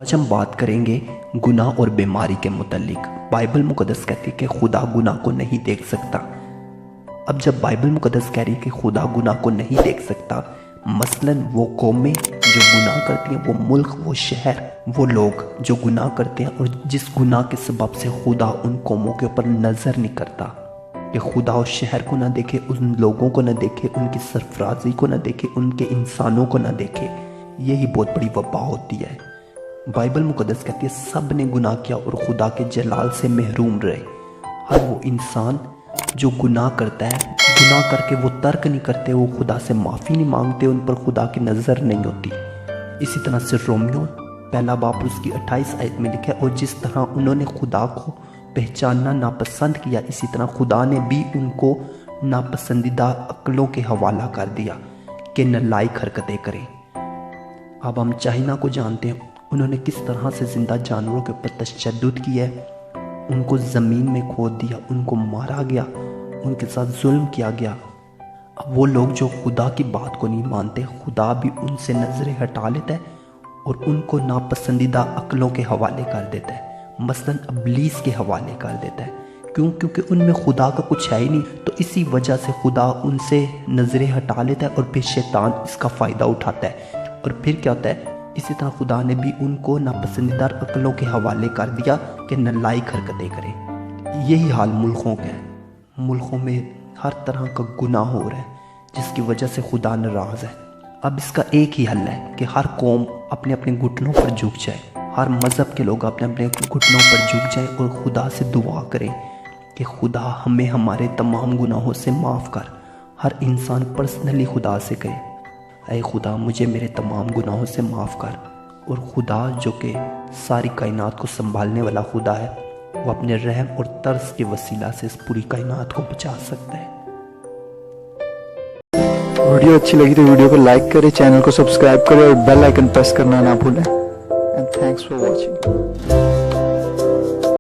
آج ہم بات کریں گے گناہ اور بیماری کے متعلق۔ بائبل مقدس کہتی ہے کہ خدا گناہ کو نہیں دیکھ سکتا۔ اب جب بائبل مقدس کہہ رہی ہے کہ خدا گناہ کو نہیں دیکھ سکتا، مثلاً وہ قومیں جو گناہ کرتی ہیں، وہ ملک، وہ شہر، وہ لوگ جو گناہ کرتے ہیں اور جس گناہ کے سبب سے خدا ان قوموں کے اوپر نظر نہیں کرتا، کہ خدا اس شہر کو نہ دیکھے، ان لوگوں کو نہ دیکھے، ان کی سرفرازی کو نہ دیکھے، ان کے انسانوں کو نہ دیکھے، یہی بہت بڑی وبا ہوتی ہے۔ بائبل مقدس کہتی ہے سب نے گناہ کیا اور خدا کے جلال سے محروم رہے۔ ہر وہ انسان جو گناہ کرتا ہے، گناہ کر کے وہ ترک نہیں کرتے، وہ خدا سے معافی نہیں مانگتے، ان پر خدا کی نظر نہیں ہوتی۔ اسی طرح سے رومیو پہلا باب اس کی 28 آیت میں لکھا ہے، اور جس طرح انہوں نے خدا کو پہچاننا ناپسند کیا، اسی طرح خدا نے بھی ان کو ناپسندیدہ عقلوں کے حوالہ کر دیا کہ نالائق حرکتیں کریں۔ اب ہم چائنا کو جانتے ہیں، انہوں نے کس طرح سے زندہ جانوروں کے اوپر تشدد کیا ہے، ان کو زمین میں کھود دیا، ان کو مارا گیا، ان کے ساتھ ظلم کیا گیا۔ اب وہ لوگ جو خدا کی بات کو نہیں مانتے، خدا بھی ان سے نظریں ہٹا لیتا ہے اور ان کو ناپسندیدہ عقلوں کے حوالے کر دیتا ہے، مثلاً ابلیس کے حوالے کر دیتا ہے۔ کیونکہ ان میں خدا کا کچھ ہے ہی نہیں، تو اسی وجہ سے خدا ان سے نظریں ہٹا لیتا ہے اور پھر شیطان اس کا فائدہ اٹھاتا ہے، اور پھر کیا ہوتا ہے، اسی طرح خدا نے بھی ان کو ناپسندیدہ عقلوں کے حوالے کر دیا کہ نالائق حرکتیں کریں۔ یہی حال ملکوں کا ہے، ملکوں میں ہر طرح کا گناہ ہو رہا ہے جس کی وجہ سے خدا ناراض ہے۔ اب اس کا ایک ہی حل ہے کہ ہر قوم اپنے اپنے گھٹنوں پر جھک جائے، ہر مذہب کے لوگ اپنے اپنے گھٹنوں پر جھک جائیں اور خدا سے دعا کریں کہ خدا ہمیں ہمارے تمام گناہوں سے معاف کر۔ ہر انسان پرسنلی خدا سے کہے، اے خدا مجھے میرے تمام گناہوں سے معاف کر، اور خدا جو کہ ساری کائنات کو سنبھالنے والا خدا ہے، وہ اپنے رحم اور ترس کے وسیلہ سے اس پوری کائنات کو بچا سکتا ہے۔ ویڈیو اچھی لگی تو ویڈیو کو لائک کریں، چینل کو سبسکرائب کریں اور بیل آئیکن پریس کرنا نہ بھولیں۔ And thanks for watching.